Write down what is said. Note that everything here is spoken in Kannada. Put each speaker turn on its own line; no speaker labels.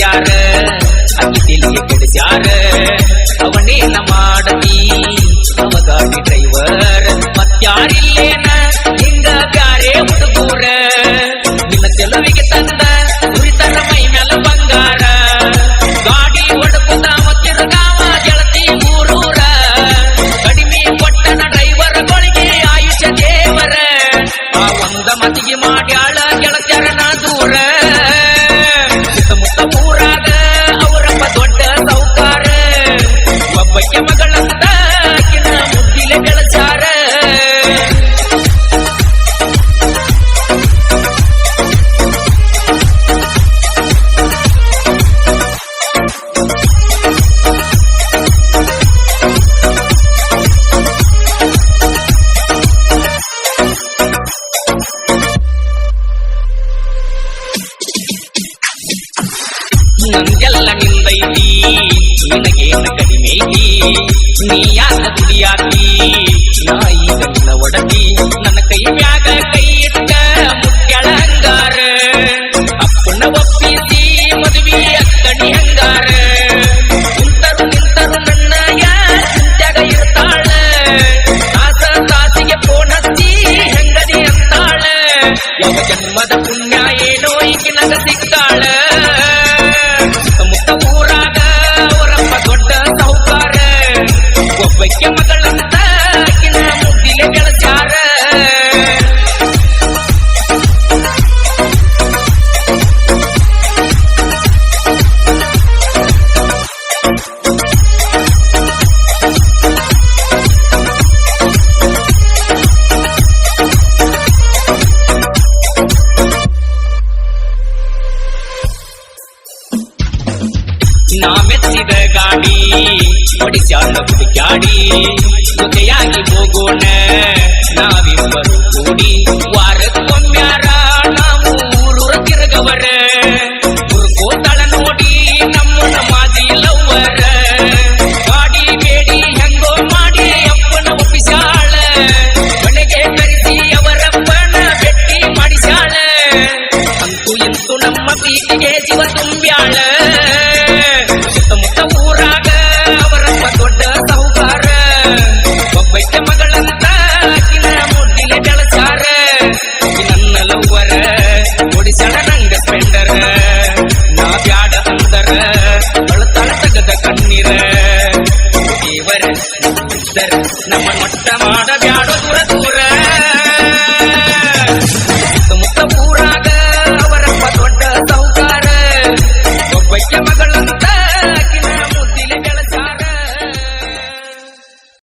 ಗೆಳತ್ಯಾರ ಅಕ್ಕಿ ತಿಲಿಗೆ ಕೆಡಿಸ್ಯಾರ ಅವನೇನ ಮಾಡತಿ ಅವ ಗಾಡಿ ಡ್ರೈವರ್ ಮತ್ಯಾರಿಲ್ಲೇನ ಹಿಂಗ ಬ್ಯಾರೆ ಹುಡುಗೂರ ನಿನ್ನ ಚೆಲುವಿಗೆ ತಂದ ಉರಿತರ ಮೈ ಮ್ಯಾಲ ಬಂಗಾರ ಗಾಡಿ ಹೊಡಕುದ ಮತ್ತಿರುಗಾವ ಗೆಳತಿ ಊರೂರ ಕಡಿಮೆ ಕೊಟ್ಟನ ಡ್ರೈವರ್ಗಳಿಗೆ ಆಯುಷ್ಯ ದೇವರ ಆ ಒಂದ ಮತಿಗೆ ಮಾಡ್ಯಾಳ ಗೆಳತ್ಯಾರನ ದೂರ ಸುತ್ತಮುತ್ತ ಊರಾಗ ಅವರಪ್ಪ ದೊಡ್ಡ ಸೌಕಾರ ಒಬ್ಬಕ್ಕೆ ಮಗಳಂತ ಆಕಿನ ಮುದ್ದಿಲೆ ಬೆಳೆಸಾರ ನಂಗೆಲ್ಲ ನಿಂದೈತಿ ನಿನಗೇನ ಕಡಿಮೆ ಐತಿ ನೀ ಯಾಕ ದುಡಿಯಾತಿ ನಾ ಈಗ ನಿನ್ನ ಒಡತಿ ನನ್ನ ಕೈ ಮ್ಯಾಗ ಕೈ ಇಟ್ಟ ಮುಟ್ಯಾಳ ಹಂಗಾರ ಅಪ್ಪನ ಒಪ್ಪಿಸಿ ಮದುವೆ ಅಕ್ಕಣಿ ಹಂಗಾರ ಕುಂತರು ನಿಂತರು ನನ್ನ ಚಿಂತ್ಯಾಗ ಇರ್ತಾಳ ತಾಸ ತಾಸಿಗೆ ಫೋನ್ ಹಚ್ಚಿ ಹೆಂಗದಿ ಅಂತಾಳ ಯಾವ ಜನ್ಮದ ಪುಣ್ಯ ಏನೋ ಈಗಿನಗ ಸಿಗ್ತಾಳ ಮುತ್ತ ಊರಾಗ ಅವರಪ್ಪ ದೊಡ್ಡ ಸೌಕಾರ ಒಬ್ಬಕ್ಕೆ ಮಗಳಂತ ಆಕಿನ ಮುದ್ದಿಲೆ ಬೆಳೆಸ್ಯಾರ ನಾ ಮೆಚ್ಚಿದ ಗಾಡಿ ಹೊಡಿಸ್ಯಾಳ ಹುಡುಕ್ಯಾಡಿ ಜೊತೆಯಾಗಿ ಹೋಗೋಣ ನಾವಿಬ್ಬರು ಕೂಡಿ ವಾರಕ್ಕೊಮ್ಮ್ಯಾರ ನಾವು ಊರೂರ ತಿರುಗವರ ಹುರ್ಕೋತಾಳ ನೋಡಿ ನಮ್ಮನ ಮಾದಿ ಲವ್ವರ ಗಾಡಿ ಬೇಡಿ ಹೆಂಗೋ ಮಾಡಿ ಅಪ್ಪನ ಒಪ್ಪಿಸ್ಯಾಳ ಮನೆಗೆ ಕರೆಸಿ ಅವರಪ್ಪನ ಭೇಟಿ ಮಾಡಿಸ್ಯಾಳ ಅಂತೂ ಇಂತೂ ನಮ್ಮ ಪ್ರೀತಿಗೆ ಜೀವ ತುಂಬ್ಯಾಳ ಸುತ್ತಮುತ್ತ ಊರಾಗ ಅವರಪ್ಪ ದೊಡ್ಡ ಸೌಕಾರ ಒಬ್ಬಕ್ಕೆ ಮಗಳಂತ ಆಕಿನ ಮುದ್ದಿಲೆ ಬೆಳೆಸಾರ ನನ್ನ ಲವ್ವರ ಓಡಿಸಳ ನಂಗ ಸ್ಪೆಂಡರ ನಾ ಬ್ಯಾಡ ಅಂದರ ಅಳತಾಳ ತಗದ ಕಣ್ಣೀರ ದೇವರ ನಮ್ಮ ಮಟ್ಟ